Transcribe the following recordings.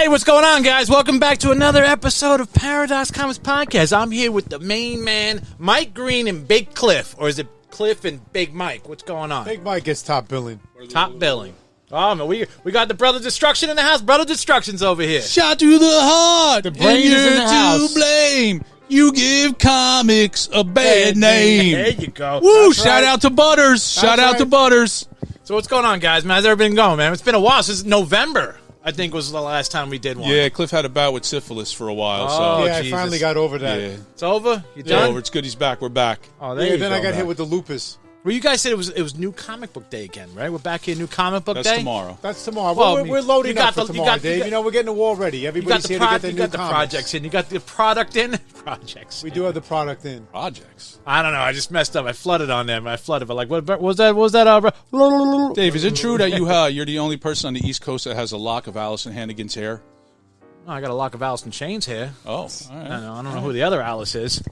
what's going on, guys? Welcome back to another episode of Paradox Comics Podcast. I'm here with the main man, Mike Green and Big Kliff. Or is it Kliff and Big Mike? What's going on? Big Mike gets top billing. Top billing. Oh, man, we got the Brother Destruction in the house. Brother Destruction's over here. Shot to the heart. The brain is in the house. To blame. You give comics a bad name. There you go. Woo! That's Shout right. out to Butters. Shout out to Butters. So what's going on, guys? Man, how's everything going, man? It's been a while since November. I think was the last time we did one. Yeah, Kliff had a bout with syphilis for a while. Oh, so Yeah, Jesus. I finally got over that. yeah, It's over? You it's done? over. It's good. He's back. We're back. Oh, there Yeah, you then go. I got man. hit with the lupus. Well, you guys said it was New Comic Book Day again, right? We're back here, New Comic Book That's Day? tomorrow. That's tomorrow. Well, we're loading you got up for the- you tomorrow, got- Dave. you We're getting the wall ready. You got Everybody's the, here to get their you new got the comics. projects in. You got the product in? Projects. We do have the product in. Projects. I don't know. I just messed up. I flooded on them. But like, what was that? Dave, is it true that you're the only person on the East Coast that has a lock of Allison Hannigan's hair? Oh, I got a lock of Alice in Chains here. Oh, all I right. don't know who the other Alice is.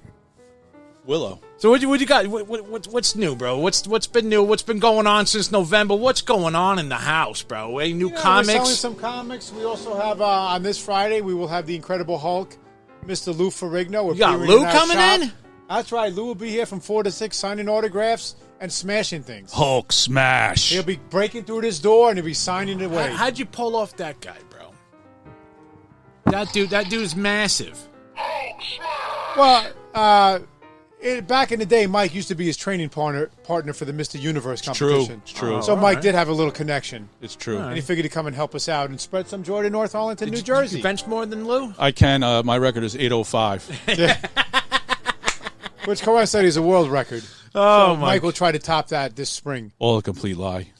Willow. So what you got? What's new, bro? What's been new? What's been going on since November? What's going on in the house, bro? Any new We're comics? selling some comics. We also have, on this Friday, we will have the Incredible Hulk, Mr. Lou Ferrigno. You got Lou coming in? That's right. Lou will be here from 4 to 6 signing autographs and smashing things. Hulk smash. He'll be breaking through this door and he'll be signing it away. How'd you pull off that guy, bro? That dude's massive. Well, back in the day, Mike used to be his training partner for the Mr. Universe competition. It's true. So all Mike right. did have a little connection. It's true. And he figured he'd come and help us out and spread some joy to North Arlington, New Jersey. You bench more than Lou? I can. My record is 805. Which coincidentally is a world record. Oh, So Mike will try to top that this spring. All a complete lie.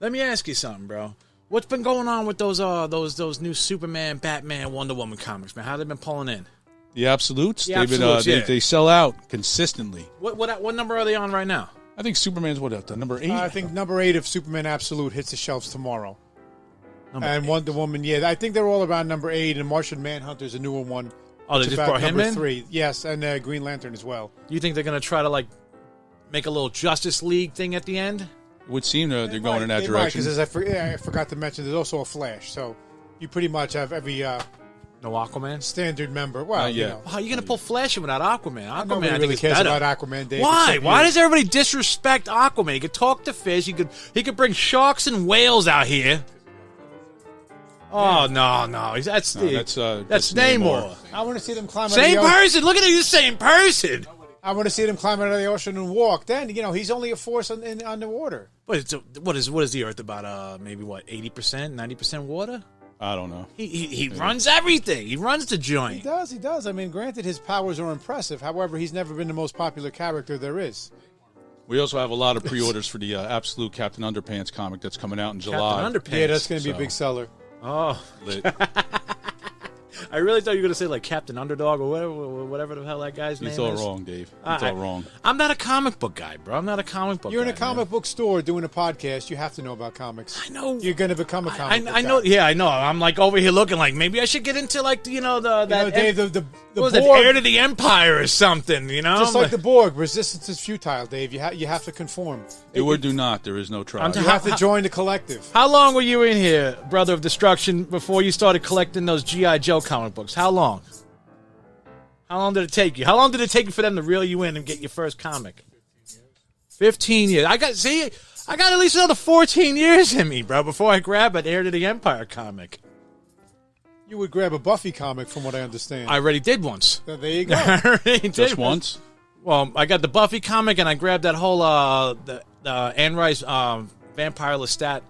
Let me ask you something, bro. What's been going on with those new Superman, Batman, Wonder Woman comics, man? How they been pulling in? The Absolutes. The They've been. Absolutes, yeah. They sell out consistently. What number are they on right now? I think Superman's the number 8. I think number 8 of Superman Absolute hits the shelves tomorrow. And 8. Wonder Woman, yeah. I think they're all around number 8, and Martian Manhunter's a newer one. Oh, they It's just about brought him number in? 3. Yes, and Green Lantern as well. You think they're gonna try to like make a little Justice League thing at the end? It would seem they're going in that They direction. Because I forgot to mention, there's also a Flash. So you pretty much have every No Aquaman. standard member. Well, Not you yet. know. Oh, you're gonna pull Flash in without Aquaman. Aquaman, Nobody I think really is cares better. about Aquaman, Dave. Why? except Why you. does everybody disrespect Aquaman? He could talk to fish. He could bring sharks and whales out here. Oh no! That's Namor. I want to see them climb out Same of the ocean. person. Look at you, same person. I want to see them climb out of the ocean and walk. Then, he's only a force on the water. What is the Earth about? Maybe what 80%, 90% water? I don't know. He runs everything. He runs the He joint. does. I mean, granted, his powers are impressive. However, he's never been the most popular character there is. We also have a lot of pre-orders for the Absolute Captain Underpants comic that's coming out in July. Captain Underpants. Yeah, that's going to be a So- big seller. Oh, Lit. I really thought you were going to say like Captain Underdog or whatever the hell that guy's You name thought is. wrong, Dave. You thought wrong. I'm not a comic book guy, bro. I'm not a comic book You're in guy, a comic man. book store doing a podcast. You have to know about comics. I know. You're going to become a comic book I know. guy. Yeah, I know. I'm like over here looking like maybe I should get into like that. Dave, the what was it, Borg, Heir to the Empire or something? just like the Borg, resistance is futile, Dave. You have to conform. Do or do not. There is no try. I'm You have to join the collective. How long were you in here, Brother of Destruction, before you started collecting those G.I. Joe comic books? How long? How long did it take you? How long did it take you for them to reel you in and get your first comic? 15 years. I got at least another 14 years in me, bro, before I grab an Heir to the Empire comic. You would grab a Buffy comic, from what I understand. I already did once. So there you go. I already did Just once? Well, I got the Buffy comic, and I grabbed that whole the Anne Rice Vampire Lestat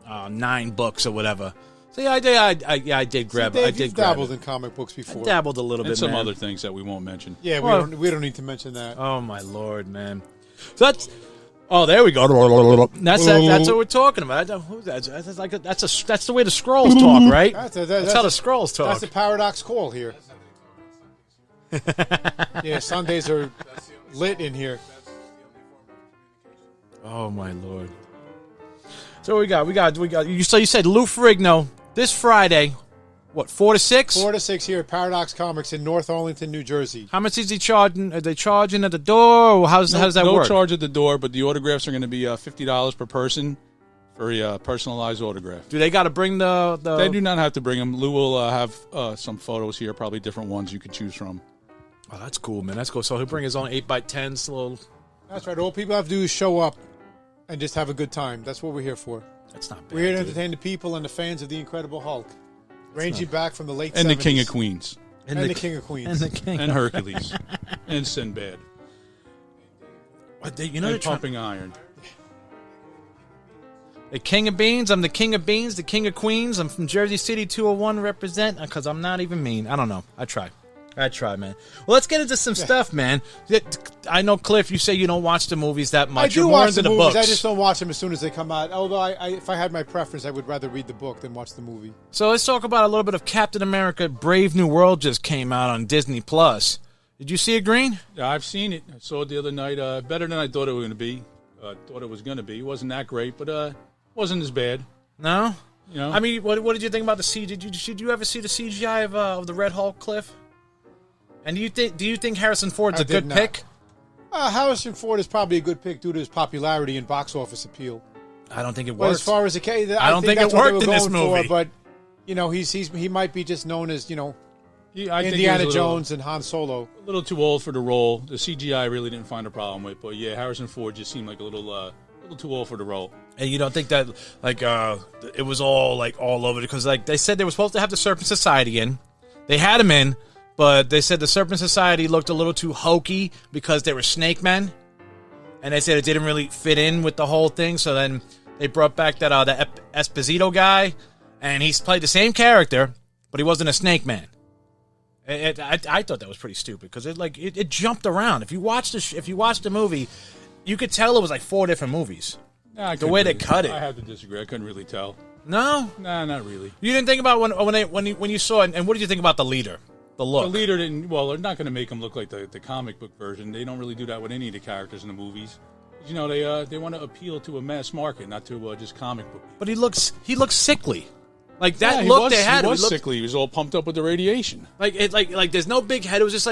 9 books or whatever. So yeah, I did grab it. Dave, I did you've grab dabbled it. in comic books before. I dabbled a little And bit, some man. other things that we won't mention. Yeah, Well- we don't need to mention that. Oh my lord, man! So that's there we go. That's what we're talking about. Who's that? That's the way the scrolls talk, right? That's how the scrolls talk. That's a paradox call here. Yeah, Sundays are lit in here. Oh my lord! So we got. You said Lou Ferrigno this Friday. What, 4 to 6? 4 to 6 here at Paradox Comics in North Arlington, New Jersey. How much is he charging? Are they charging at the door? Or how does that no work? charge at the door, but the autographs are going to be $50 per person. for a personalized autograph. Do they got to bring the? They do not have to bring them. Lou will have some photos here, probably different ones you could choose from. Oh, that's cool, man. That's cool. So he'll bring his own 8x10s. Little. That's right. All people have to do is show up and just have a good time. That's what we're here for. That's not bad. We're here to dude. entertain the people and the fans of the Incredible Hulk, ranging back from the late And 70s. the King of Queens. And the King of Queens. And the King. And Hercules. And Sinbad. What, you know, And they're trying- Pumping Iron. The King of Beans. I'm the King of Beans, the King of Queens. I'm from Jersey City 201 represent because I'm not even mean. I don't know. I try, man. Well, let's get into some stuff, man. I know, Kliff, you say you don't watch the movies that much. I do You're more watch into the movies. books. I just don't watch them as soon as they come out. Although, if I had my preference, I would rather read the book than watch the movie. So let's talk about a little bit of Captain America: Brave New World. Just came out on Disney Plus. Did you see it, Green? Yeah, I've seen it. I saw it the other night. Better than I thought it was going to be. It wasn't that great, but wasn't as bad. No. You know? I mean, what did you think about the CGI? Did you ever see the CGI of the Red Hulk, Kliff? And do you think Harrison Ford's I a good did not. pick? Harrison Ford is probably a good pick due to his popularity and box office appeal. I don't think it But works. as far as the case, I don't think it that's what they worked were in this going for, movie. but he might be just known as I think Indiana he was Jones and Han Solo. A little too old for the role. The CGI I really didn't find a problem with, but yeah, Harrison Ford just seemed like a little too old for the role. And you don't think that it was all over because they said they were supposed to have the Serpent Society in. They had him in, but they said the Serpent Society looked a little too hokey because they were snake men, and they said it didn't really fit in with the whole thing. So then they brought back that Esposito guy, and he's played the same character, but he wasn't a snake man. I thought that was pretty stupid because it jumped around. If you watch the movie, you could tell it was like 4 different movies. Nah, The way they cut it. I have to disagree. I couldn't really tell. No, Nah, not really. you didn't think about when you saw it. And what did you think about the leader? The look. The leader didn't. Well, they're not going to make him look like the comic book version. They don't really do that with any of the characters in the movies. You know, they want to appeal to a mass market, not to just comic book people. But he looks sickly. Like that Yeah, look they had. He it was looked- sickly. He was all pumped up with the radiation. Like there's no big head. It was just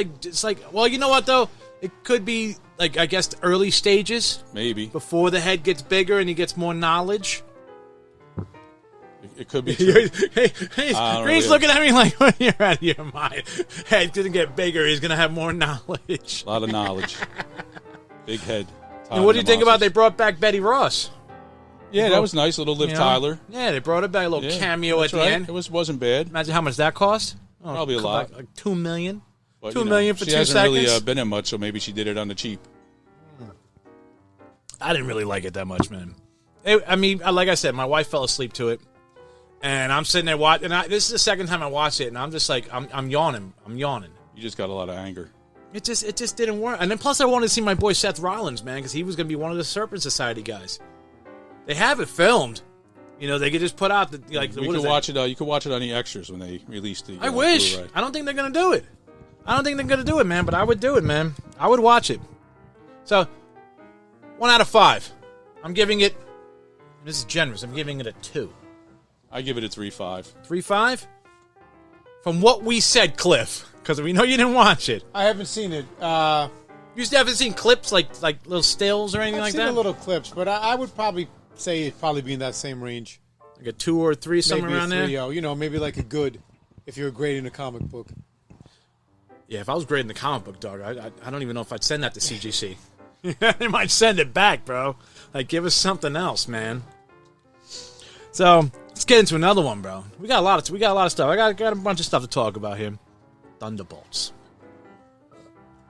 like well, you know what though? It could be like I guess the early stages Maybe before the head gets bigger and he gets more knowledge. it could be true. Green's don't know. looking at me like you're out of your mind. Head doesn't get bigger. He's gonna have more knowledge. A lot of knowledge. Big head. And what do you think about they brought back Betty Ross? Yeah, that was nice. Little Liv You know? Tyler. Yeah, they brought it back. A little Yeah, cameo at that's the right. end. It wasn't bad. Imagine how much that cost. Oh, Probably a lot. Like $2 million. But, $2 million for she 2 hasn't seconds. really been in much, so maybe she did it on the cheap. I didn't really like it that much, man. Like I said, my wife fell asleep to it, and I'm sitting there watching. This is the second time I watched it, and I'm just like, I'm yawning. I'm yawning. You just got a lot of anger. It just didn't work. And then plus, I wanted to see my boy Seth Rollins, man, because he was going to be one of the Serpent Society guys. They have it filmed. You know, they could just put out the You could watch it. You could watch it on the extras when they release the. I wish. Blu-ray. I don't think they're going to do it. I don't think they're going to do it, man. But I would do it, man. I would watch it. So, 1 out of 5. I'm giving it. And this is generous. I'm giving it a 2. I give it a 3.5. 3.5. From what we said, Kliff, because we know you didn't watch it. I haven't seen it. You haven't seen clips like little stills or anything I've like seen that. the little clips, but I would probably say it'd probably be in that same range. Like a 2 or 3, somewhere Maybe around a there. 3.0. You know, maybe like a good. If you're grading a comic book. Yeah, if I was grading the comic book, dog, I don't even know if I'd send that to CGC. They might send it back, bro. Like, give us something else, man. So let's get into another one, bro. We got a lot of stuff. I got a bunch of stuff to talk about here. Thunderbolts.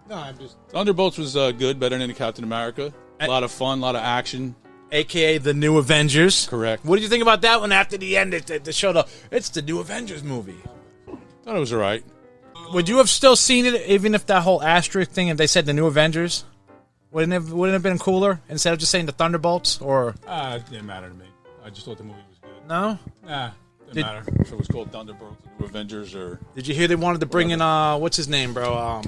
No, I'm just. Thunderbolts was good, better than the Captain America. A lot of fun, a lot of action. AKA the New Avengers. Correct. What did you think about that one after the end? They showed up. It's the New Avengers movie. Thought it was all right. Would you have still seen it even if that whole asterisk thing, if they said the New Avengers? Wouldn't it have been cooler instead of just saying the Thunderbolts? Or It didn't matter to me. I just thought the movie was good. no? Didn't matter if it was called Thunderbolts, the New Avengers, or Did you hear they wanted to bring in what's his name, bro?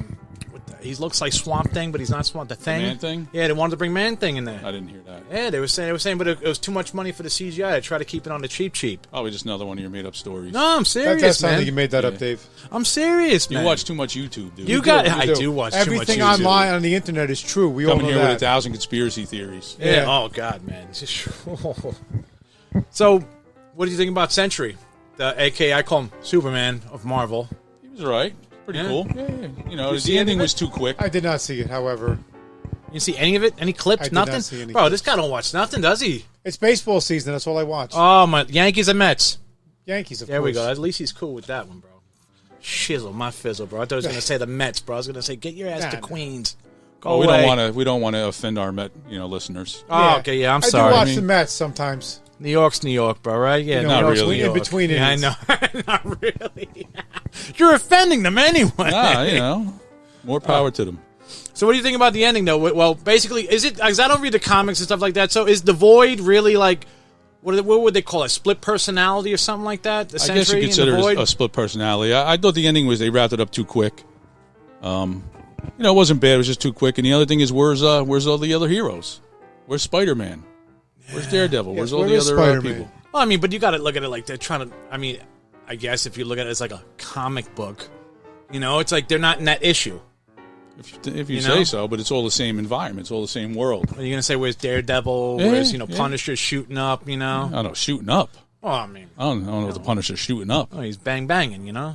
He looks like Swamp Thing, but he's not Swamp. The Thing. Man-Thing? Yeah, they wanted to bring Man Thing in there. I didn't hear that. Yeah, they were saying, but it was too much money for the CGI. I try to keep it on the cheap. Probably just another one of your made-up stories. No, I'm serious, That sounds man. like you made that Yeah. up, Dave. I'm serious, You man. watch too much YouTube, dude. I do watch too much Everything YouTube. online on the internet is true. We all Coming know here that. with 1,000 conspiracy theories. Yeah. Yeah. Oh God, man. So, what do you think about Sentry? A.K.A. I call him Superman of Marvel. He was all right. Pretty Yeah. cool. Yeah. You know, You see the ending anything? was too quick. I did not see it, however. You see any of it? Any clips? I did Nothing? not see any Bro, clips. this guy don't watch nothing, does he? It's baseball season. That's all I watch. Oh, my. Yankees and Mets. Yankees, of There course. we go. At least he's cool with that one, bro. Shizzle, my fizzle, bro. I thought he was going to say the Mets, bro. I was going to say, get your ass to Nah. Queens. Go Oh, away. we don't want to offend our Met, listeners. Oh, okay, yeah, I'm I sorry. do watch the Mets sometimes. New York's New York, bro, right? Yeah, You New know, not York's really. New In York. between Yeah, I innings. know. Not really. You're offending them anyway. More power to them. So what do you think about the ending, though? Well, basically, is it, because I don't read the comics and stuff like that, so is the Void really like, what would they call it, split personality or something like that? The I guess you Sentry and consider the it Void? a split personality. I thought the ending was they wrapped it up too quick. It wasn't bad. It was just too quick. And the other thing is, where's all the other heroes? Where's Spiderman? Where's Daredevil? Yes, Where's all where the is other Spider-Man? people? Well, I mean, but you got to look at it like they're trying to, I mean, I guess if you look at it as like a comic book, it's like they're not in that issue. If you You say know? so, but it's all the same environment. It's all the same world. Are you going to say where's Daredevil, Yeah, where's, yeah. Punisher shooting up, I don't know, shooting up. Well, I mean, I don't know if the Punisher's shooting up. oh, he's bang banging, Yeah.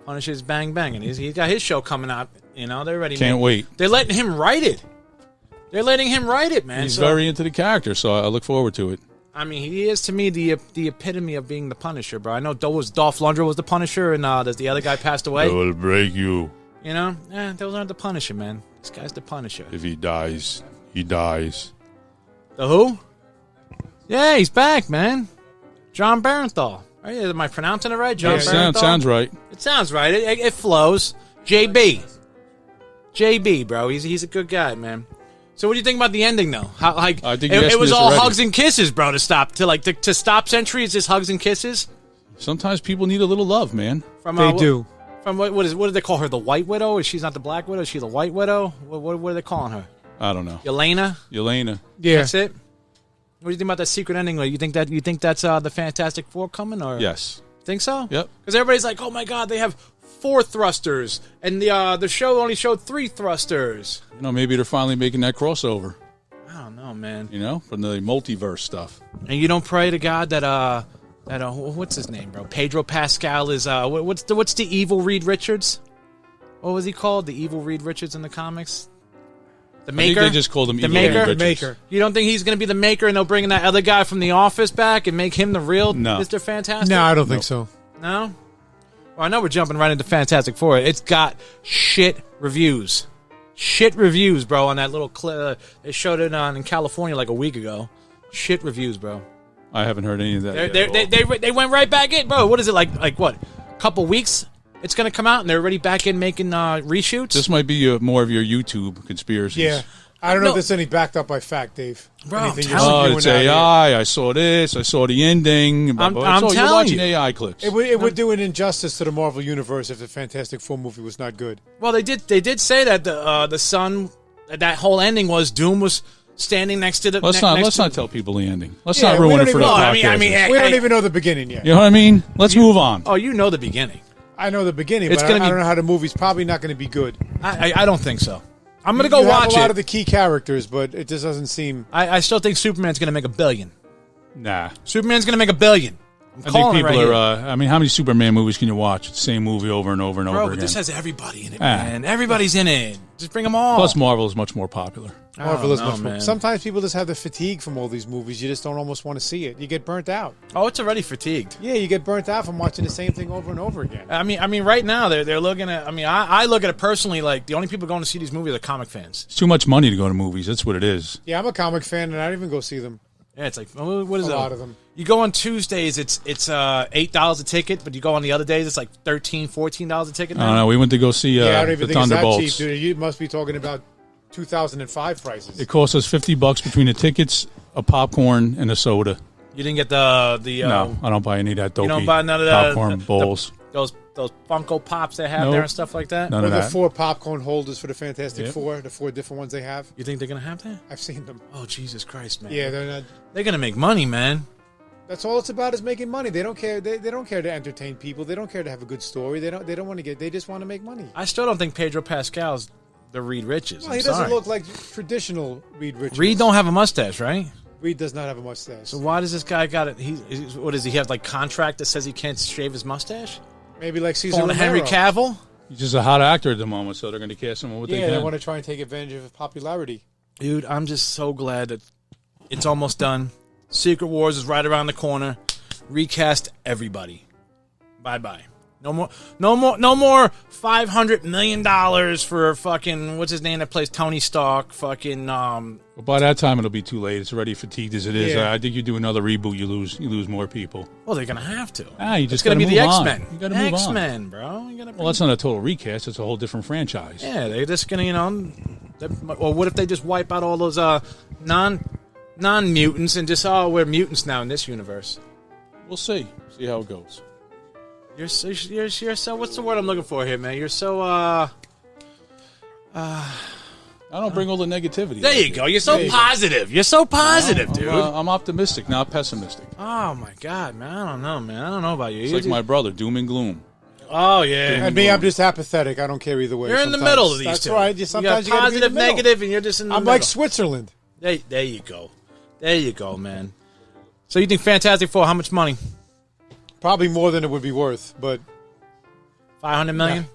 Punisher's bang banging. He's got his show coming out, they're ready. Can't wait. They're letting him write it. They're letting him write it, man. He's So, very into the character, so I look forward to it. I mean, he is to me the epitome of being the Punisher, bro. I know Dolph Lundgren was the Punisher, and there's the other guy passed away. will break you. Those aren't the Punisher, man. This guy's the Punisher. If he dies, he dies. The who? Yeah, he's back, man. John Barenthal. Right? Am I pronouncing it right? John Yeah, Barenthal? sounds right. It sounds right. It flows. JB, bro. He's a good guy, man. So what do you think about the ending, though? How I think you it asked me was this all already. hugs and kisses, bro. To stop Sentry is just hugs and kisses. Sometimes people need a little love, man. From They do. From what do they call her? The White Widow? She's not the Black Widow. She's the White Widow. What are they calling her? I don't know. Yelena. Yelena. Yeah. That's it. What do you think about that secret ending? Like, you think that's the Fantastic Four coming, or Yes. think so? Yep. Because everybody's like, oh my god, they have 4 thrusters, and the show only showed 3 thrusters. Maybe they're finally making that crossover, I don't know, man. from the multiverse stuff. And you don't pray to God that what's his name, bro? Pedro Pascal is what's the evil Reed Richards? What was he called? The evil Reed Richards in the comics? The I think Maker. they just called him The Evil Maker? Reed Richards. Maker. You don't think he's going to be the Maker, and they'll bring in that other guy from The Office back and make him the real No. Mr. Fantastic? No, I don't think so. No? Well, I know we're jumping right into Fantastic Four. It's got shit reviews. Shit reviews, bro, on that little clip. They showed it in California like a week ago. Shit reviews, bro. I haven't heard any of that. yet at all. They went right back in, bro. What is it, like what? A couple weeks? It's going to come out, and they're already back in making reshoots? This might be more of your YouTube conspiracies. Yeah. I don't know No. if there's any backed up by fact, Dave. Bro, I'm Anything you're telling Oh, spewing it's out here. AI. I saw this. I saw the ending. I'm you're telling watching you. AI clips. It would do an injustice to the Marvel Universe if the Fantastic Four movie was not good. Well, they did say that the son, that whole ending was Doom was standing next to the. Let's not tell people the ending. Let's Yeah, not we ruin don't it for even- the Well, I podcast. mean, We don't even know the beginning yet. you know what I mean? Let's move on. Oh, you know the beginning. I know the beginning, It's but gonna I be- don't know how the movie's probably not going to be good. I don't think so. I'm gonna You go have watch a lot it. of the key characters, but it just doesn't seem. I still think Superman's gonna make $1 billion. Nah. Superman's gonna make $1 billion. I'm I think calling it people right are. here. I mean, how many Superman movies can you watch? The same movie over and over and Bro, over but again. this has everybody in it, Ah. man. Everybody's in it. Just bring them all. Plus, Marvel is much more popular. Marvel is know, much more. man. Sometimes people just have the fatigue from all these movies. You just don't almost want to see it. You get burnt out. Oh, it's already fatigued. Yeah, you get burnt out from watching the same thing over and over again. I mean, right now they're looking at. I mean, I look at it personally. Like the only people going to see these movies are comic fans. It's too much money to go to movies. That's what it is. Yeah, I'm a comic fan, and I don't even go see them. Yeah, it's like what is A it? lot of them. You go on Tuesdays, it's $8 a ticket, but you go on the other days, it's like $13, $14 a ticket I now. don't know. We went to go see Yeah, I don't even the think it's that cheap, Thunderbolts. dude. You must be talking about 2005 prices. It cost us $50 between the tickets, a popcorn, and a soda. You didn't get the No, I don't buy any of that dopey you don't buy none of popcorn the bowls. those Funko Pops they have Nope. there and stuff like that. None Or of the that. 4 popcorn holders for the Fantastic Yep. Four, the 4 different ones they have. You think they're gonna have that? I've seen them. Oh Jesus Christ, man! Yeah, they're not. They're gonna make money, man. That's all it's about is making money. They don't care. They don't care to entertain people. They don't care to have a good story. They don't want to get. They just want to make money. I still don't think Pedro Pascal's the Reed Richards. Well, I'm he doesn't sorry. look like traditional Reed Richards. Reed don't have a mustache, right? Reed does not have a mustache. So why does this guy got it? What does he have, like, contract that says he can't shave his mustache? Maybe like Caesar Phone Romero. Henry Cavill? He's just a hot actor at the moment, so they're going to cast him with what they Yeah, can. they want to try and take advantage of his popularity. Dude, I'm just so glad that it's almost done. Secret Wars is right around the corner. Recast everybody. Bye-bye. No more $500 million for fucking, what's his name that plays Tony Stark, fucking, But by that time, it'll be too late. It's already fatigued as it is. Yeah. I think you do another reboot, you lose more people. well, they're going to have to. You just It's going to be the move on. X-Men. You got to move on. X-Men, bro. You gotta Well, that's not a total recast. It's a whole different franchise. Yeah, they're just going to, or what if they just wipe out all those non-mutants and just, we're mutants now in this universe. We'll see. See how it goes. You're so, what's the word I'm looking for here, man? You're so, I don't bring all the negativity. there you go. You're so positive. You're so positive, dude. I'm optimistic, not pessimistic. Oh, my God, man. I don't know, man. I don't know about you. It's like my brother, doom and gloom. Oh, yeah. And me, I'm just apathetic. I don't care either way. You're in the sometimes. middle of these That's two. right. Sometimes you you got got to be in the positive, middle. negative, and you're just in the I'm middle. like Switzerland. There you go. There you go, man. So you think Fantastic Four, how much money? Probably more than it would be worth, but 500 million?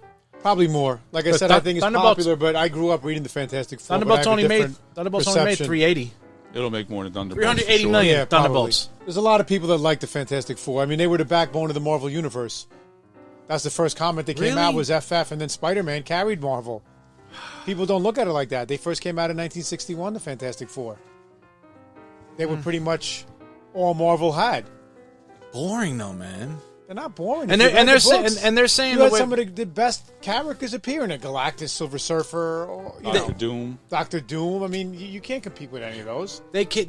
probably more. Like I But said, I think it's Thunderbolts- popular, but I grew up reading the Fantastic Four. Thunderbolts but I have only a made different 380. It'll make more than Thunderbolts. 380 for million Yeah, probably. Thunderbolts. There's a lot of people that like the Fantastic Four. I mean, they were the backbone of the Marvel Universe. That's the first comment that came Really? out was FF, and then Spider-Man carried Marvel. People don't look at it like that. They first came out in 1961, the Fantastic Four. They were pretty much all Marvel had. Boring though, man. They're not boring. And If you they're read the saying books, and they're saying you the had way, some of the best characters appear in it. Galactus, Silver Surfer, or, Doctor Doom. Doctor Doom. I mean, you can't compete with any of those. they said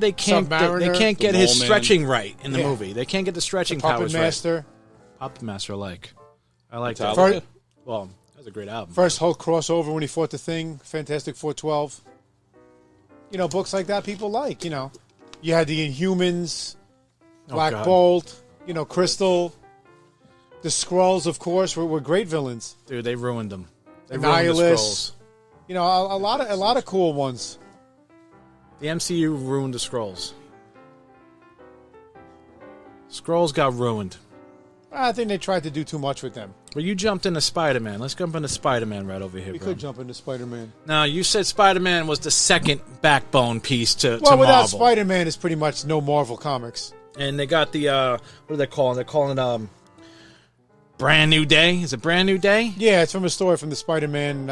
they can't Submariner, they can't the get his Mole Man. stretching right in the Yeah. movie. They can't get the stretching Puppet powers Master. right. Puppet Master, I like that. Metallica. Well, that's a great album. First Hulk crossover when he fought the Thing, Fantastic 412. You know, books like that people like, you know. You had the Inhumans, Black God. Bolt, you know, Crystal. The Skrulls, of course, were great villains. Dude, they ruined them. They ruined the Annihilus. Skrulls. You know, a lot of cool ones. The MCU ruined the Skrulls. Skrulls got ruined. I think they tried to do too much with them. Well, you jumped into Spider-Man. Let's jump into Spider-Man right over here, We bro. could jump into Spider-Man. Now, you said Spider-Man was the second backbone piece to Well, without Marvel. Spider-Man, it's pretty much no Marvel comics. And they got the, what do they call it? They're calling it Brand New Day. Is it Brand New Day? Yeah, it's from a story from the Spider-Man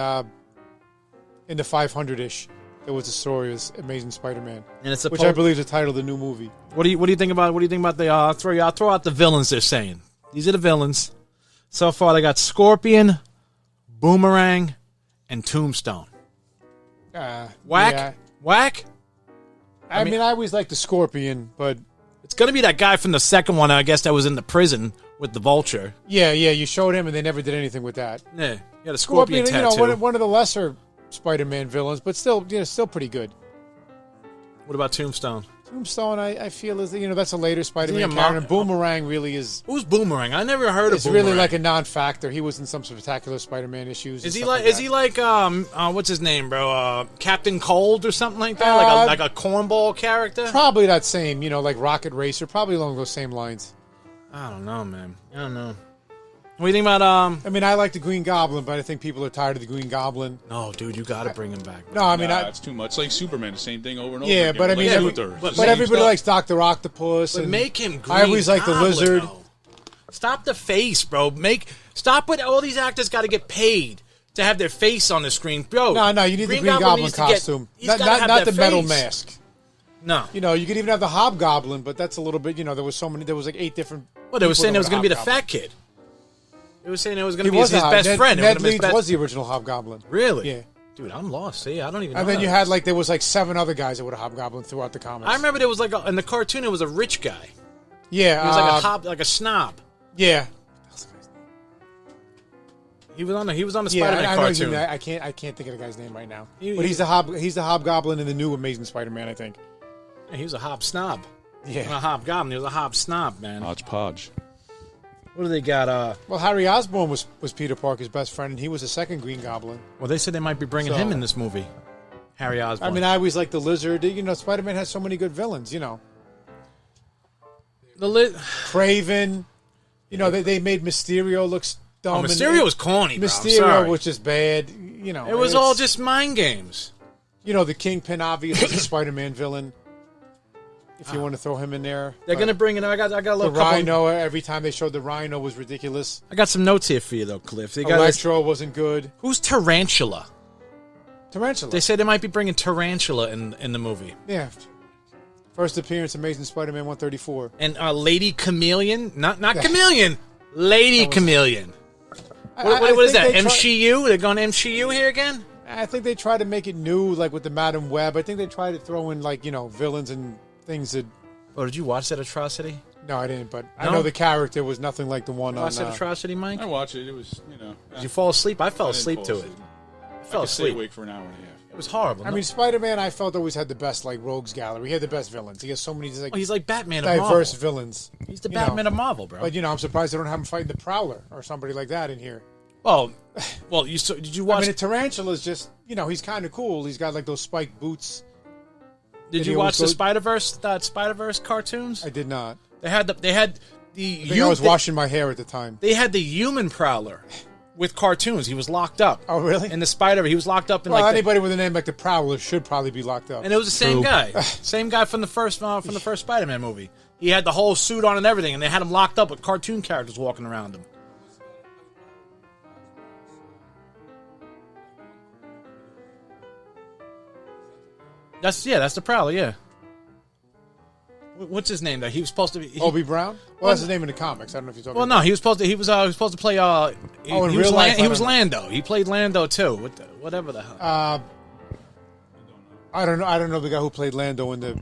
in the 500-ish. There was a story of Amazing Spider-Man, And it's which I believe is the title of the new movie. What do you think about? What do you think about the? I'll throw out the villains. They're saying these are the villains. So far, they got Scorpion, Boomerang, and Tombstone. Whack, Yeah. whack. I mean, I always liked the Scorpion, but It's gonna be that guy from the second one, I guess, that was in the prison with the Vulture. yeah, you showed him, and they never did anything with that. Yeah, you got a Scorpion you tattoo. know, one of the lesser Spider-Man villains, but still, still pretty good. What about Tombstone? Tombstone, I feel is that's a later Spider-Man Is he a character. mo- And Boomerang really is. Who's Boomerang? I never heard It's of Boomerang. really like a non-factor. He was in some spectacular Spider-Man issues. and Is he stuff like? like Is he like? What's his name, bro? Captain Cold or something like that? Like a cornball character? Probably that same, like Rocket Racer, probably along those same lines. I don't know, man. I don't know. What do you think about I mean, I like the Green Goblin, but I think people are tired of the Green Goblin. No, dude, you got to bring him back. Bro. No, I mean, It's too much. Like Superman, the same thing over and over. Yeah, again. but I Like mean, Luthor. but but everybody likes Dr. Octopus. But and make him Green I always like the Goblin, Lizard. though. Stop the face, bro. Stop with all these actors got to get paid to have their face on the screen, bro. No, you need the Green Goblin needs to get- costume. he's Not, gotta not, have not the that metal face. mask. No. You could even have the Hobgoblin, but that's a little bit, there was there was like 8 different. Well, they were people saying that it was going to be the Hobgoblin. fat kid. They were saying it was going He to be was his best friend. It was Ned gonna be his Leeds best- was the original Hobgoblin. Really? Yeah. Dude, I'm lost. See, I don't even know. And then that. you had there was 7 other guys that were the Hobgoblin throughout the comics. I remember there was in the cartoon, it was a rich guy. Yeah. He was like a snob. Yeah. He was on the Yeah, Spider-Man I know cartoon. I can't think of the guy's name right now. He- But he's the Hobgoblin in the new Amazing Spider-Man, I think. Yeah, he was a hob snob. Yeah. Not a hobgoblin. He was a hob snob, man. Hodgepodge. What do they got? Well, Harry Osborn was Peter Parker's best friend, and he was the second Green Goblin. Well, they said they might be bringing him in this movie. Harry Osborn. I mean, I always like the Lizard. You know, Spider-Man has so many good villains. You know, Craven. You know, they made Mysterio look dumb. Mysterio was corny, bro. Mysterio was just bad. You know, it was all just mind games. You know, the Kingpin obviously is a Spider-Man villain. If you want to throw him in there, they're gonna bring in. I got a little. The Rhino. Every time they showed the Rhino was ridiculous. I got some notes here for you though, Kliff. Electro wasn't good. Who's Tarantula? Tarantula. They say they might be bringing Tarantula in the movie. Yeah. First appearance, Amazing Spider-Man 134. And Lady Chameleon, not Chameleon, Lady Chameleon. What is that? MCU? They're going MCU here again? I think they try to make it new, like with the Madam Web. I think they try to throw in villains and things that. Oh, did you watch that atrocity? No, I didn't. But I know the character was nothing like the one on. Watch that atrocity, Mike? I watched it. It was Did you fall asleep? I fell asleep to it. I fell asleep. Stay awake for an hour and a half. It was horrible. I mean, Spider-Man, I felt always had the best rogues gallery. He had the best villains. He has so many he's like Batman of Marvel. diverse villains. He's the Batman of Marvel, bro. But I'm surprised they don't have him fighting the Prowler or somebody like that in here. Well, did you watch? I mean, the Tarantula's just he's kind of cool. He's got those spiked boots. Did you watch the Spider-Verse cartoons? I did not. They had the I was washing my hair at the time. They had the human Prowler with cartoons. He was locked up. Oh, really? In the he was locked up in anybody with a name like the Prowler should probably be locked up. And it was the same guy. Same guy from the first Spider-Man movie. He had the whole suit on and everything, and they had him locked up with cartoon characters walking around him. That's the Prowler, yeah. What's his name though? He was supposed to be Obi Brown. Well, that's his name in the comics. I don't know if you're talking. Well, no, he was supposed to play. In real life, he was Lando. He played Lando too. Whatever the hell. I don't know the guy who played Lando in the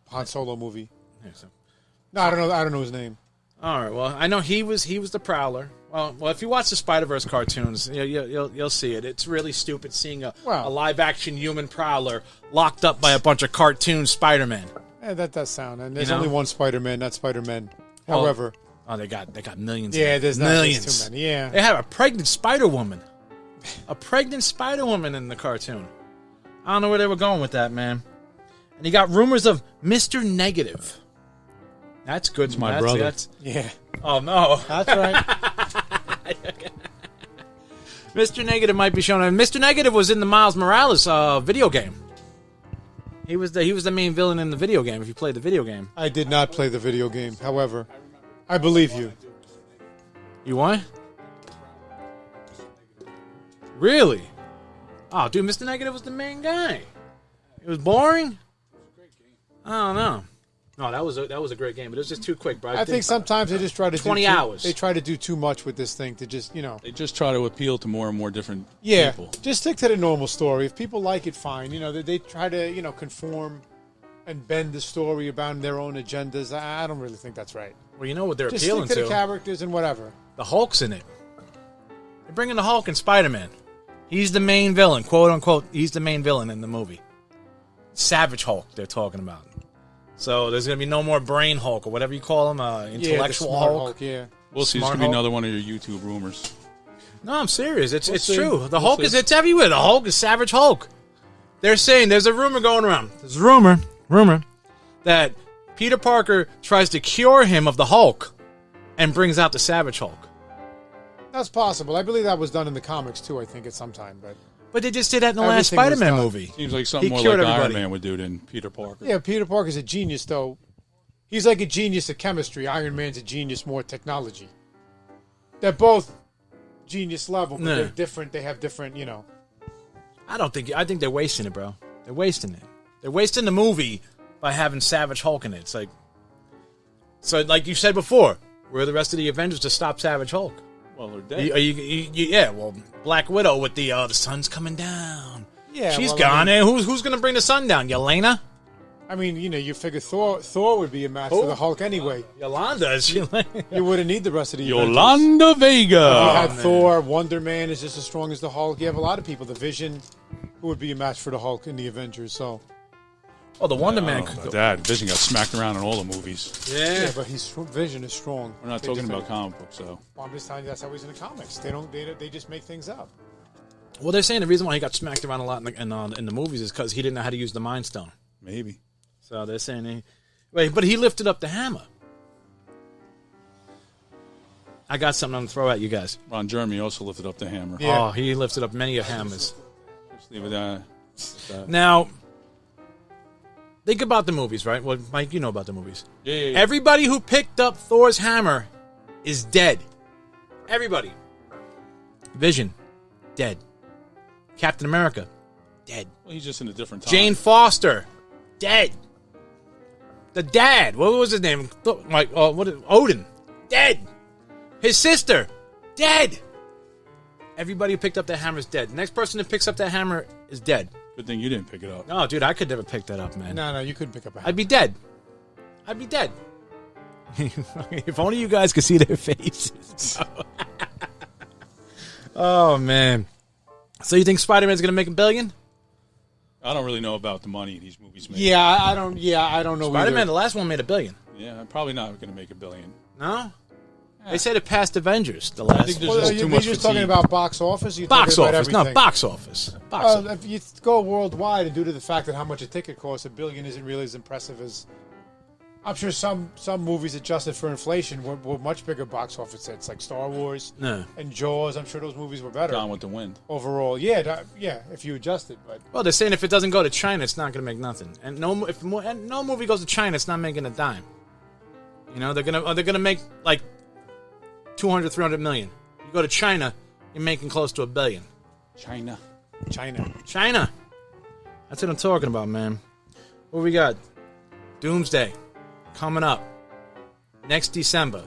Han Solo movie. No, I don't know. I don't know his name. All right. Well, I know he was the Prowler. Well, if you watch the Spider-Verse cartoons, you'll see it. It's really stupid seeing a live-action human Prowler locked up by a bunch of cartoon Spider-Men. Yeah, that does sound. And there's only one Spider-Man, not Spider-Man. However, they got millions. Yeah, there's millions. Too many. Yeah, they have a pregnant Spider-Woman, in the cartoon. I don't know where they were going with that, man. And you got rumors of Mr. Negative. That's good. It's my brother. Yeah. Oh no, that's right. Mr. Negative might be shown. And Mr. Negative was in the Miles Morales video game. He was the main villain in the video game. If you played the video game, I did not play the video game. However, I believe you. You what? Really? Oh, dude, Mr. Negative was the main guy. It was boring. I don't know. No, that was a great game, but it was just too quick, bro. I think sometimes they just try to 20 hours. They try to do too much with this thing to just They just try to appeal to more and more different people. Just stick to the normal story. If people like it, fine. They try to conform and bend the story about their own agendas. I don't really think that's right. Well, you know what they're just appealing stick to to? The characters and whatever. The Hulk's in it. They're bringing the Hulk and Spider-Man. He's the main villain, quote unquote. He's the main villain in the movie. Savage Hulk. They're talking about. So there's going to be no more Brain Hulk or whatever you call him, intellectual Hulk. Yeah, we'll see. It's going to be another one of your YouTube rumors. No, I'm serious. It's true. The Hulk it's everywhere. The Hulk is Savage Hulk. They're saying there's a rumor going around. There's a rumor that Peter Parker tries to cure him of the Hulk and brings out the Savage Hulk. That's possible. I believe that was done in the comics too. I think at some time, But they just did that in the last Spider-Man movie. Seems like something more like Iron Man would do than Peter Parker. Yeah, Peter Parker's a genius, though. He's like a genius at chemistry. Iron Man's a genius more at technology. They're both genius level, but they're different. They have different, I think they're wasting it, bro. They're wasting it. They're wasting the movie by having Savage Hulk in it. It's like, so like you said before, where are the rest of the Avengers to stop Savage Hulk? Well, they're dead. Black Widow with the sun's coming down. Yeah, she's gone. Who's going to bring the sun down? Yelena? I mean, you figure Thor would be a match for the Hulk anyway. Yolanda is you wouldn't need the rest of the Yolanda Avengers. Vega. You had Thor, Wonder Man is just as strong as the Hulk. You have a lot of people. The Vision, who would be a match for the Hulk in the Avengers. So, the Wonder Man could go. Dad, Vision got smacked around in all the movies. Yeah, but Vision is strong. We're not talking about comic books, though. Well, I'm just telling you that's how he's in the comics. They just make things up. Well, they're saying the reason why he got smacked around a lot in the movies is because he didn't know how to use the Mind Stone. Maybe. So they're saying but he lifted up the hammer. I got something to throw at you guys. Ron Jeremy also lifted up the hammer. Yeah. Oh, he lifted up many hammers. Just leave it at that. Now, think about the movies, right? Well, Mike, you know about the movies. Yeah. Everybody who picked up Thor's hammer is dead. Everybody. Vision, dead. Captain America, dead. Well, he's just in a different time. Jane Foster, dead. The dad, what was his name? Odin, dead. His sister, dead. Everybody who picked up that hammer is dead. The next person who picks up that hammer is dead. Good thing you didn't pick it up. No, dude, I could never pick that up, man. No, you couldn't pick up a hammer. I'd be dead. If only you guys could see their faces. Oh, man. So you think Spider-Man's going to make $1 billion? I don't really know about the money these movies make. Yeah, I don't know. Spider-Man, either. the last one made $1 billion. Yeah, I'm probably not going to make $1 billion. No? They said it passed Avengers, the last think one. there's Well, just too you're much just fatigue. talking about box office. You're Box talking about office. No, everything? box office. Box office. If you go worldwide, and due to the fact that how much a ticket costs, $1 billion isn't really as impressive as. I'm sure some movies adjusted for inflation were much bigger box office hits, like Star Wars No. and Jaws. I'm sure those movies were better Gone with the Wind. overall. Yeah, if you adjusted, but Well, they're saying if it doesn't go to China, it's not going to make nothing. And no movie goes to China, it's not making a dime. You know, they're gonna make like 200, 300 million. You go to China, you're making close to $1 billion. China. China. That's what I'm talking about, man. What we got? Doomsday. Coming up. Next December.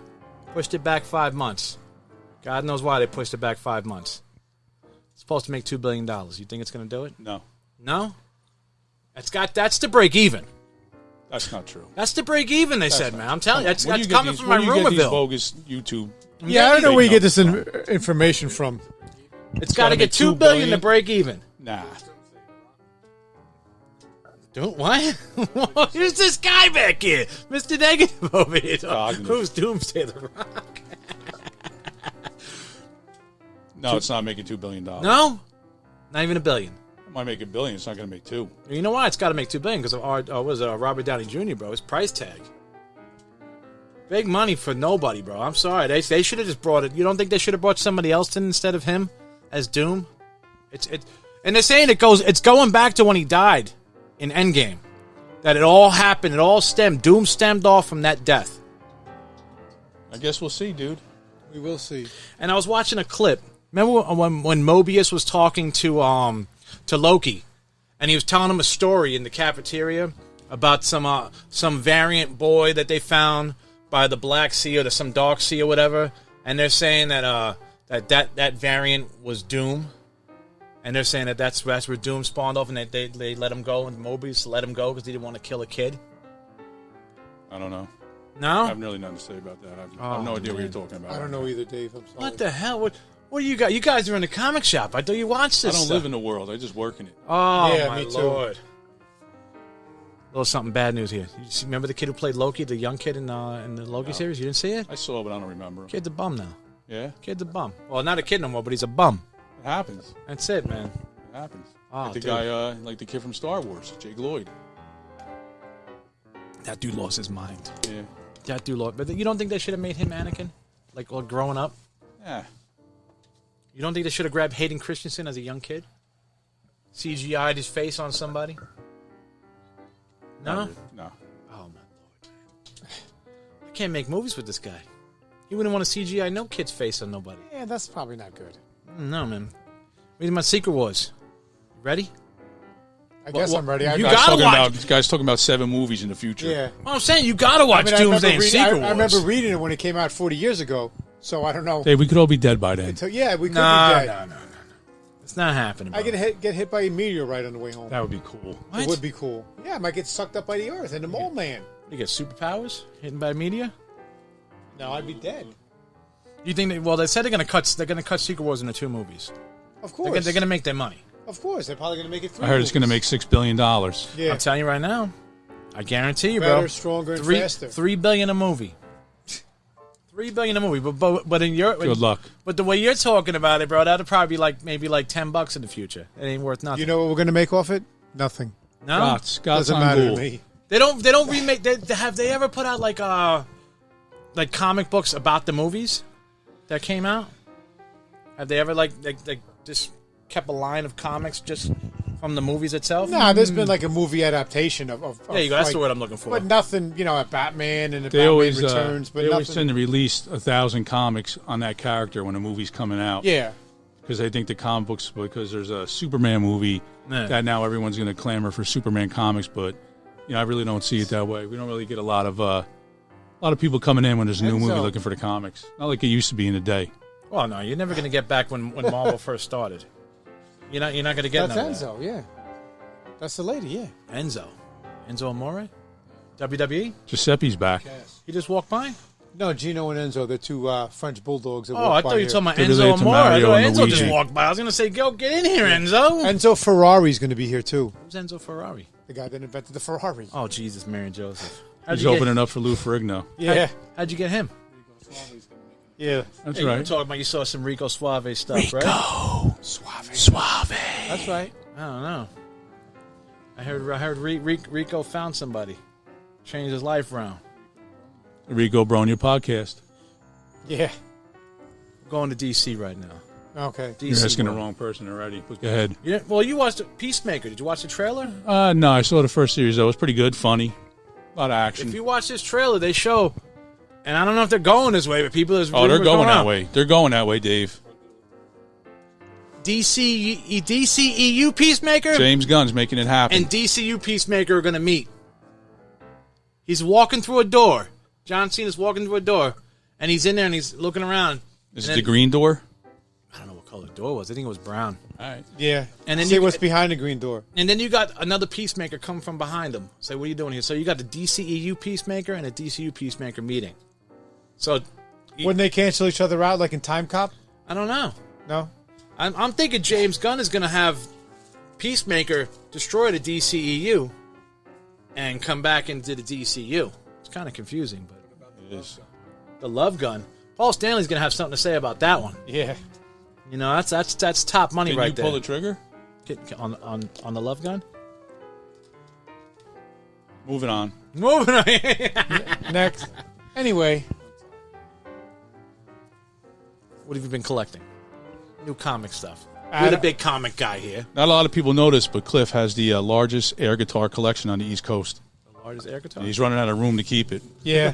Pushed it back 5 months. God knows why they pushed it back 5 months. It's supposed to make $2 billion. You think it's going to do it? No, No? That's the break even. that's not true. That's the break even, they said, man. I'm telling you. That's Where do you get coming these- from where my do you get these rumorville. bogus YouTube. yeah, I don't know where you Fake get this information from. It's got to get make $2 billion to break even. Nah. What? Who's this guy back here? Mr. Negative over here. Cognitive. Who's Doomsday the Rock? No, it's not making $2 billion. No? Not even $1 billion. It might make $1 billion. It's not going to make $2 billion. You know why? It's got to make $2 billion because of Robert Downey Jr., bro. His price tag. Big money for nobody, bro. I'm sorry. They should have just brought it. You don't think they should have brought somebody else in instead of him as Doom? And they're saying it's going back to when he died in Endgame. That it all happened. It all stemmed. Doom stemmed off from that death. I guess we'll see, dude. We will see. And I was watching a clip. Remember when Mobius was talking to Loki, and he was telling him a story in the cafeteria about some variant boy that they found by the Black Sea or some Dark Sea or whatever, and they're saying that variant was Doom, and they're saying that's where Doom spawned off, and they let him go, and Mobius let him go because he didn't want to kill a kid. I don't know. No, I have really nothing to say about that. I have no idea what you're talking about. I don't know either, Dave. I'm sorry. what the hell? What do you got? You guys are in the comic shop. I thought you watched I this. don't stuff. live in the world. I just work in it. Oh, Yeah, my me too. Lord. A little something bad news here. Remember the kid who played Loki, the young kid in the Loki series? You didn't see it? I saw, but I don't remember. Kid's a bum now. Yeah, Kid's a bum. Well, not a kid no more, but he's a bum. it happens. That's it, man. It happens. Oh, Like the dude. guy, like the kid from Star Wars, Jake Lloyd. That dude lost his mind. Yeah. That dude lost. But you don't think they should have made him Anakin? Like, growing up? Yeah. You don't think they should have grabbed Hayden Christensen as a young kid? CGI'd his face on somebody? No? No. Oh, my Lord. I can't make movies with this guy. He wouldn't want to CGI no kid's face on nobody. Yeah, that's probably not good. No, man. Read my Secret Wars. Ready? I guess I'm ready. You Guy's gotta talking watch. about, this guy's talking about 7 movies in the future. Yeah. Well, I'm saying you gotta watch I remember Doomsday and reading- Secret I Wars. remember reading it when it came out 40 years ago, so I don't know. Hey, we could all be dead by then. So, yeah, we could No, be dead. no. It's not happening. I bro. get hit by a meteorite on the way home. That would be cool. What? It would be cool. Yeah, I might get sucked up by the earth and the mole man. You get superpowers hidden by media. No, I'd be dead. You think? Well, they said they're gonna cut Secret Wars into 2 movies. Of They're course. gonna, they're gonna make their money. Of course. They're probably going to make it 3 I heard it's going to make movies. $6 billion. Yeah. I'm telling you right now. I guarantee you, Better, bro. stronger, and $3 faster. $3 billion a movie. $3 $3 billion a movie, but in your Good luck. But the way you're talking about it, bro, that'd probably be maybe $10 in the future. It ain't worth nothing. You know what we're gonna make off it? Nothing. No, Scott's Doesn't on matter Ghoul. to me. they don't remake. Have they ever put out like comic books about the movies that came out? Have they ever like just kept a line of comics just from the movies itself? Nah, there's been like a movie adaptation of There you go. That's like, the word I'm looking for. But nothing, at Batman and They Batman always Returns. But they always nothing. tend to release 1,000 comics on that character when a movie's coming out. Yeah. Because they think the comic books, because there's a Superman movie that now everyone's going to clamor for Superman comics, but I really don't see it that way. We don't really get a lot of people coming in when there's a new movie looking for the comics. Not like it used to be in the day. Well, no, you're never going to get back when Marvel first started. You're not going to get That's none of Enzo, yeah. That's the lady, yeah. that. Enzo Amore, WWE. Giuseppe's back. He just walked by. No, Gino and Enzo, they're two French bulldogs. That Oh, I walk thought by you were here. talking about They're Enzo related to Amore. I Mario thought and Enzo just Luigi. walked by. I was going to say, go get in here, Enzo. Enzo Ferrari's going to be here too. Who's Enzo Ferrari? The guy that invented the Ferrari. Oh, Jesus, Mary and Joseph. He's opening up for Lou Ferrigno. Yeah, How'd you get him? yeah. That's Hey, you were right. talking about you saw some Rico Suave stuff, right? Suave. That's right. I don't know. I heard Rico found somebody, changed his life around. Rico Bronya podcast. Yeah. I'm going to DC right now. Okay. DC You're asking the world. wrong person already. Go ahead. Yeah, well, you watched Peacemaker. Did you watch the trailer? No, I saw the first series, though. It was pretty good, funny. A lot of action. If you watch this trailer, they show, and I don't know if they're going this way, but people is Oh, they're going that way. They're going that way, Dave. DCEU Peacemaker James Gunn's making it happen. and DCU Peacemaker are going to meet. He's walking through a door. John Cena's walking through a door, and he's in there and he's looking around. Is and it the then- green door? I don't know what color the door was. I think it was brown. All right. Yeah. And then see you- what's behind the green door. And then you got another Peacemaker come from behind him. Say, what are you doing here? So you got the DCEU Peacemaker and a DCU Peacemaker meeting. So, Wouldn't they cancel each other out like in Time Cop? I don't know. No. I'm thinking James Gunn is going to have Peacemaker destroy the DCEU and come back into the DCU. It's kind of confusing, but It is. the Love Gun. Paul Stanley's going to have something to say about that one. Yeah. You know, that's top money Can right you there. pull the trigger? On the Love Gun? Moving on. Moving on. Next. Anyway, What have you been collecting? New comic stuff. I You're the don't- big comic guy here. Not a lot of people notice, but Kliff has the largest air guitar collection on the East Coast. The largest air guitar. And he's running out of room to keep it. yeah.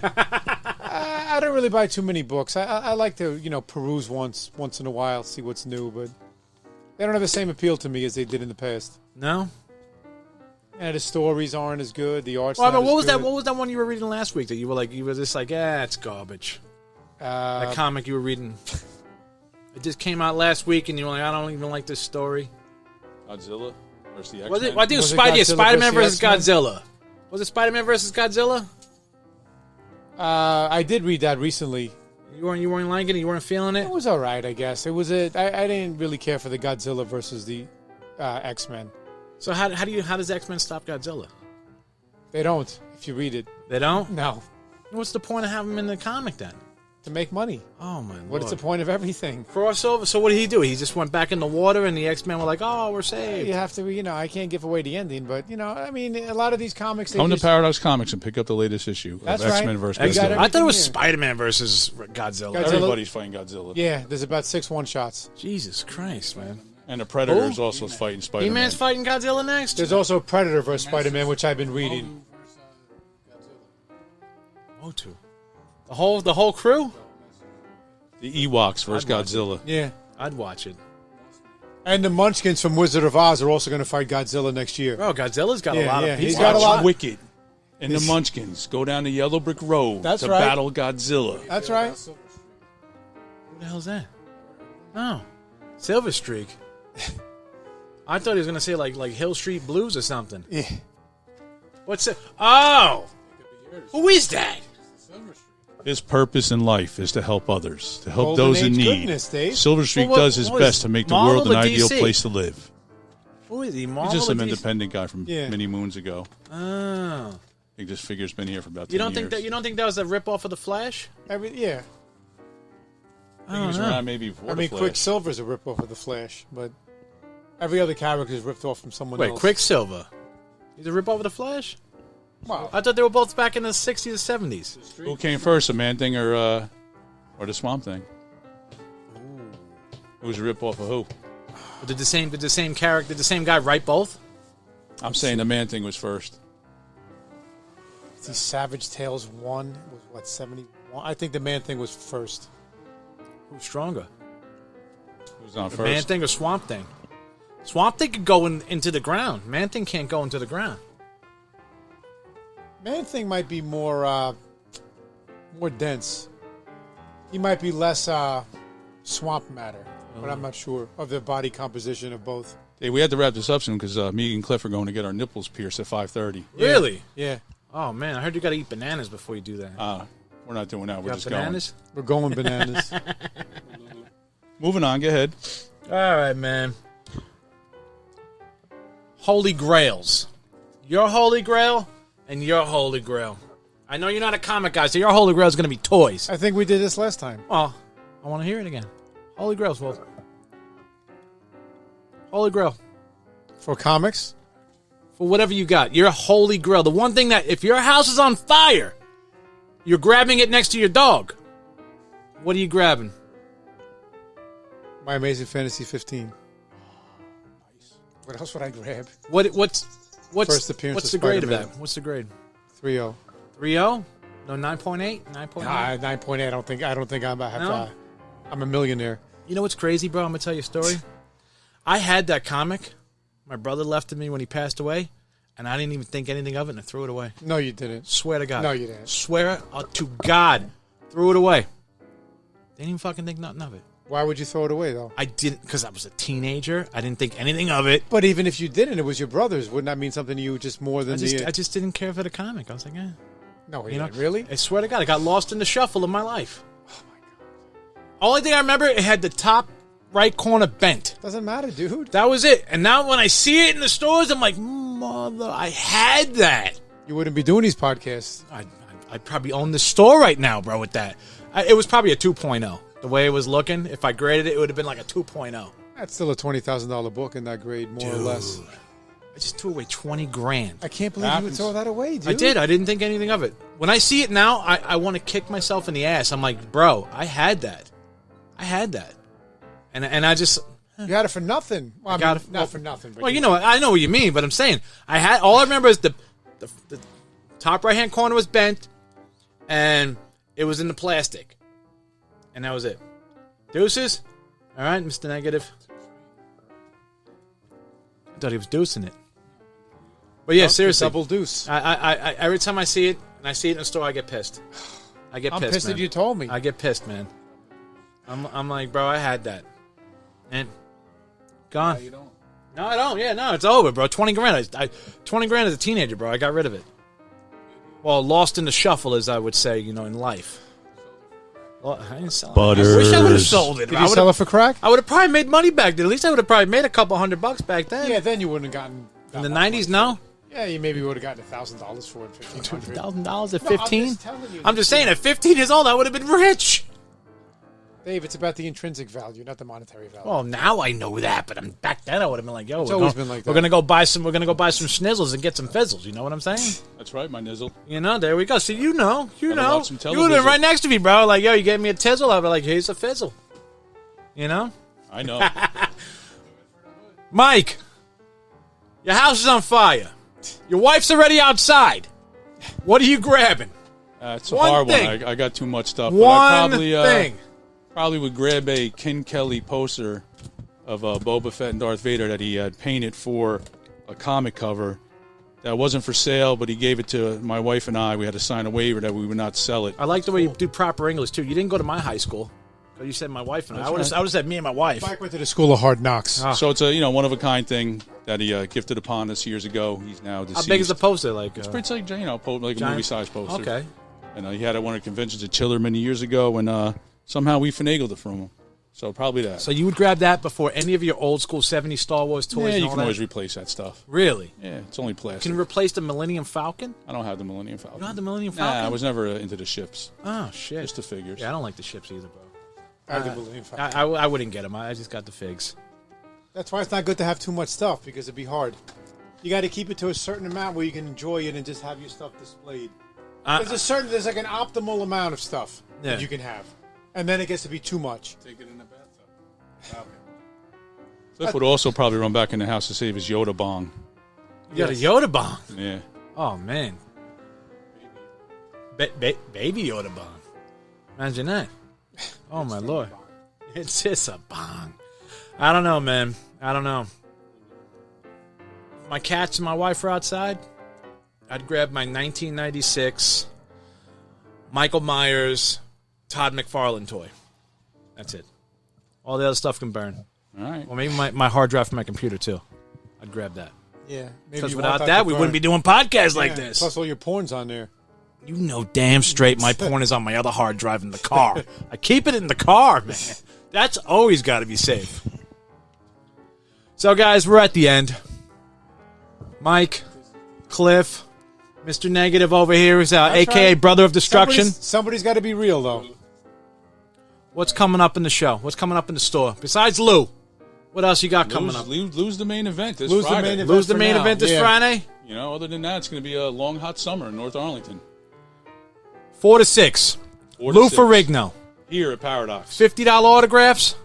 I don't really buy too many books. I like to, peruse once in a while, see what's new, but they don't have the same appeal to me as they did in the past. No? And the stories aren't as good. The art's Well, not but what as was that? good. What was that one you were reading last week that you were just like, it's garbage. That comic you were reading. It just came out last week, and you were like, I don't even like this story. Godzilla versus the X-Men. Was it? I think it was Was it Spider. Yeah, Godzilla Spider-Man versus versus X-Men? Godzilla. Was it Spider-Man versus Godzilla? I did read that recently. You weren't liking it. You weren't feeling it. It was all right, I guess. It was I didn't really care for the Godzilla versus the X-Men. So how does X-Men stop Godzilla? They don't, if you read it. They don't. No. What's the point of having him in the comic then? To make money. Oh my lord! What is the point of everything? Crossover. So what did he do? He just went back in the water, and the X-Men were like, "Oh, we're saved." You have to, I can't give away the ending, but, I mean, a lot of these comics, they Come to just, Paradox Comics and pick up the latest issue That's of right. X-Men versus You got Godzilla. I thought it was everything here. Spider-Man versus Godzilla. Godzilla. Everybody's fighting Godzilla. Yeah, there's about 6 one-shots. Jesus Christ, man! And the Predator is Who? also fighting Spider-Man. He-Man's fighting Godzilla next. There's also Predator versus Spider-Man, which I've been reading. Motu. The whole crew. The Ewoks versus I'd watch Godzilla. Yeah. I'd watch it. And the Munchkins from Wizard of Oz are also going to fight Godzilla next year. Bro, Godzilla's got a Yeah, lot yeah, of. he's got a lot- Wicked and He's- the Munchkins go down the Yellow Brick Road That's to right. battle Godzilla. That's right. Who the hell's that? Oh, Silver Streak. I thought he was gonna say like Hill Street Blues or something. Yeah. What's it? Oh, who is that? His purpose in life is to help others, to help Golden those in Age need. goodness, Dave. Silver Streak Well, what- does his what is best to make the Marvel world an or ideal DC? place to live. Who is he? Marvel He's just or an DC? independent guy from Yeah. many moons ago. Oh, I think this figure's been here for about 10 you don't years. think that was a ripoff of the Flash? Yeah. I think he was around maybe before the Flash. Quicksilver's a ripoff of the Flash, but every other character is ripped off from someone else. Wait, Quicksilver? He's a ripoff of the Flash? Wow. I thought they were both back in the 60s and 70s. Who came first, the Man-Thing or the Swamp Thing? Who was a ripoff of who? Did the same character, did the same guy write both? I'm saying the Man-Thing was first. See, Savage Tales 1 was, what, 71? I think the Man-Thing was first. Who's stronger? Who's on The first? Man-Thing or Swamp Thing? Swamp Thing could go into the ground. Man-Thing can't go into the ground. Man-Thing might be more dense. He might be less swamp matter, but I'm not sure of the body composition of both. Hey, we had to wrap this up soon because me and Kliff are going to get our nipples pierced at 5:30. Really? Yeah. Oh, man, I heard you got to eat bananas before you do that. We're not doing that. We're You just got bananas? We're going bananas. Moving on. Go ahead. All right, man. Holy Grails. Your Holy Grail and your Holy Grail. I know you're not a comic guy, so your Holy Grail is going to be toys. I think we did this last time. Well, I want to hear it again. Holy Grails, Wolf. Holy Grail. For comics? For whatever you got. Your Holy Grail. The one thing that, if your house is on fire, you're grabbing it next to your dog. What are you grabbing? My Amazing Fantasy 15. What else would I grab? What's First appearance what's of the grade of Spider-Man. that? What's the grade? 3.0. 3.0? No, 9.8? 9.8? Nah, 9.8. I don't think I'm about No? I'm a millionaire. You know what's crazy, bro? I'm going to tell you a story. I had that comic. My brother left it to me when he passed away, and I didn't even think anything of it, and I threw it away. No, you didn't. Swear to God. No, you didn't. Swear to God. Threw it away. Didn't even fucking think nothing of it. Why would you throw it away, though? I didn't, because I was a teenager. I didn't think anything of it. But even if you didn't, it was your brother's. Wouldn't that mean something to you just more than I just didn't care for the comic. I was like, eh. No, You know, really? I swear to God, I got lost in the shuffle of my life. Oh, my God. Only thing I remember, it had the top right corner bent. Doesn't matter, dude. That was it. And now when I see it in the stores, I'm like, mother, I had that. You wouldn't be doing these podcasts. I'd probably own the store right now, bro, with that. It was probably a 2.0. The way it was looking, if I graded it, it would have been like a 2.0. That's still a $20,000 book in that grade, more or less. I just threw away 20 grand. I can't believe you would throw that away, dude. I did. I didn't think anything of it. When I see it now, I want to kick myself in the ass. I'm like, bro, I had that. I had that. And I just... You had it for nothing. Well, not for nothing. But well, you know, I know what you mean, but I'm saying, all I remember is the top right-hand corner was bent, and it was in the plastic. And that was it. Deuces? All right, Mr. Negative. I thought he was deucing it. But yeah, seriously. Double deuce. I every time I see it, and I see it in the store, I get pissed. I'm pissed man. that you told me. I get pissed, man. I'm like, bro, I had that. And gone. No, you don't. No, I don't. Yeah, no, it's over, bro. 20 grand. 20 grand as a teenager, bro. I got rid of it. Well, lost in the shuffle, as I would say, in life. Well, I didn't sell it. I wish I would have sold it. Did you sell it for crack? I would have probably made money back then. At least I would have probably made a couple $100 back then. Yeah, then you wouldn't have gotten... In the 90s, no? Yeah, you maybe would have gotten $1,000 for it, $1,500. $1,000 at 15? No, I'm just saying, at 15 years old, I would have been rich. Dave, it's about the intrinsic value, not the monetary value. Well, now I know that, but back then I would have been like, "Yo, always been like that. We're gonna go buy some schnizzles and get some fizzles." You know what I'm saying? That's right, my nizzle. There we go. See, you know, Gotta watch some you would have been television. right next to me, bro. Like, yo, you gave me a tizzle, I'd be like, here's a fizzle. You know, I know. Mike, your house is on fire. Your wife's already outside. What are you grabbing? It's a One hard thing. one. I got too much stuff. One but I probably, thing. Probably would grab a Ken Kelly poster of Boba Fett and Darth Vader that he had painted for a comic cover that wasn't for sale, but he gave it to my wife and I. We had to sign a waiver that we would not sell it. I like the way you do proper English too. You didn't go to my high school. You said my wife and I. I would have said me and my wife. Mike went to the School of Hard Knocks. Ah. So it's a one of a kind thing that he gifted upon us years ago. He's now deceased. How big is the poster? Like It's pretty like like a giant? movie size poster. Okay. And he had it at one of the conventions at Chiller many years ago, and somehow we finagled it from him. So probably that. So you would grab that before any of your old school 70s Star Wars toys? Yeah, and you all can that? always replace that stuff. Really? Yeah, it's only plastic. Can you replace the Millennium Falcon? I don't have the Millennium Falcon. You don't have the Millennium Falcon? Nah, I was never into the ships. Oh shit! Just the figures. Yeah, I don't like the ships either, bro. I do believe. I wouldn't get them. I just got the figs. That's why it's not good to have too much stuff because it'd be hard. You got to keep it to a certain amount where you can enjoy it and just have your stuff displayed. There's like an optimal amount of stuff that you can have, and then it gets to be too much. Take it in the bathtub. Kliff would also probably run back in the house to save his Yoda bong. You got a Yoda bong? Yeah. Oh, man. Baby Yoda bong. Imagine that. Oh, my Lord. It's just a bong. I don't know, man. I don't know. My cats and my wife are outside. I'd grab my 1996 Michael Myers Todd McFarlane toy. That's it. All the other stuff can burn. All right. Or maybe my hard drive for my computer, too. I'd grab that. Yeah. Because without that, we wouldn't be doing podcasts like this. Plus all your porn's on there. You know damn straight my porn is on my other hard drive in the car. I keep it in the car, man. That's always got to be safe. So, guys, we're at the end. Mike, Kliff, Mr. Negative over here is a.k.a. right. Brother of Destruction. Somebody's got to be real, though. What's coming up in the show? What's coming up in the store? Besides Lou, what else you got coming up? Lose the main event this Friday. Lose the main event this Friday? You know, other than that, it's going to be a long, hot summer in North Arlington. 4 to 6. Lou Ferrigno. Here at Paradox. $50 autographs.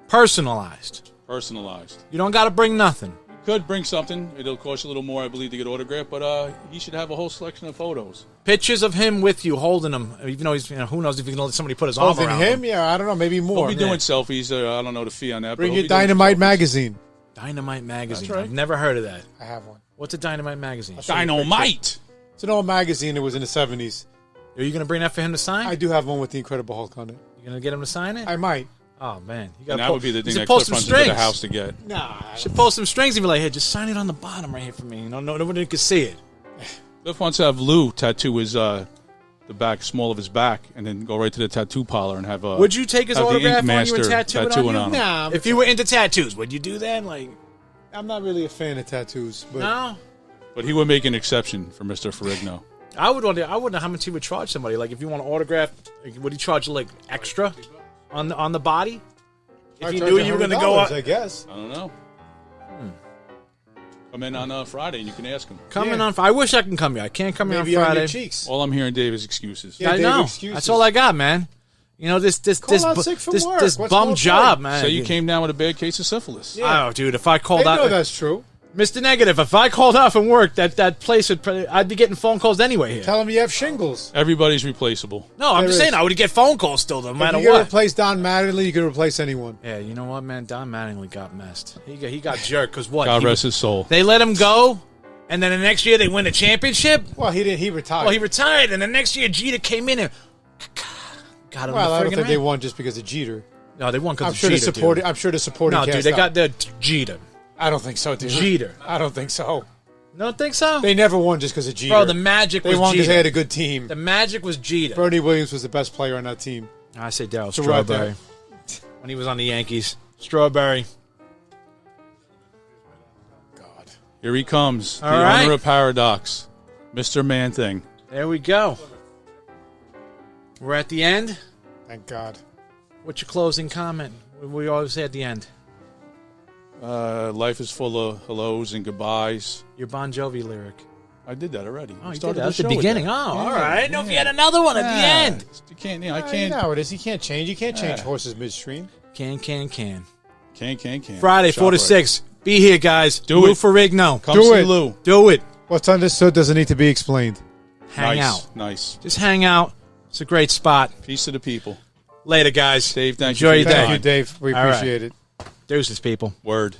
Personalized. You don't got to bring nothing. You could bring something. It'll cost you a little more, I believe, to get autographed, but he should have a whole selection of photos. Pictures of him with you, holding him, even though he's, who knows if he can let somebody put his arm around him. Yeah, I don't know, maybe more. He'll be doing selfies. I don't know the fee on that. Bring your Dynamite magazine. Dynamite magazine. That's right. I've never heard of that. I have one. What's a Dynamite magazine? Dynamite. It's an old magazine. It was in the 70s. Are you going to bring that for him to sign? I do have one with the Incredible Hulk on it. You going to get him to sign it? I might. Oh, man. You and that would be the thing that Kliff runs into the house to get. Nah. Should pull some strings and be like, hey, just sign it on the bottom right here for me. Nobody can see it. Kliff wants to have Lou tattoo his the back, small of his back, and then go right to the tattoo parlor and have Would you take his autograph on you and tattoo it on you? On him. Nah. If you were into tattoos, would you do that? Like, I'm not really a fan of tattoos. But no? But he would make an exception for Mr. Ferrigno. I wouldn't know how much he would charge somebody. Like, if you want an autograph, would he charge you, like, extra on the body? If you knew you were going to go up? I guess. I don't know. Come in on Friday and you can ask him. I wish I can come here. I can't come here on Friday. On your cheeks. All I'm hearing, Dave, is excuses. Yeah, I know. Excuses. That's all I got, man. You know, this bum job, man. So you came down with a bad case of syphilis. Yeah. Oh, dude, if I called out... know that's true. Mr. Negative, if I called off and worked, that place would... I'd be getting phone calls anyway here. Tell them you have shingles. Everybody's replaceable. No, I'm just saying I would get phone calls still, no matter what. If you can replace Don Mattingly, you can replace anyone. Yeah, you know what, man? Don Mattingly got messed. He got jerked because what? God rest his soul. They let him go, and then the next year they win a championship? Well, he didn't. He retired. Well, he retired, and the next year Jeter came in and got him. Well, I don't think they won just because of Jeter. No, they won because of Jeter. Jeter. I'm sure the supporting No, dude, they got the Jeter. I don't think so, dude. Jeter. I don't think so. Don't think so? They never won just because of Jeter. Bro, the magic was Jeter. They won because they had a good team. The magic was Jeter. Bernie Williams was the best player on that team. I say Darryl Strawberry. When he was on the Yankees. Strawberry. God. Here he comes. All the right. owner of Paradox. Mr. Man Thing. There we go. We're at the end. Thank God. What's your closing comment? We always say at the end. Life is full of hellos and goodbyes. Your Bon Jovi lyric. I did that already. Oh, you did that at the beginning. Oh, all right. I didn't know if you had another one at the end. You can't. I can't. You know how it is. You can't change. You can't change horses midstream. Can. Can. Friday, 4 to 6. Be here, guys. Do Lou it. Ferrigno. Come see Lou. Do it. What's understood doesn't need to be explained. Hang out. Nice. Just hang out. It's a great spot. Peace to the people. Later, guys. Dave, thank Enjoy you. your day. Thank you, Dave. We appreciate it. Deuces, people. Word.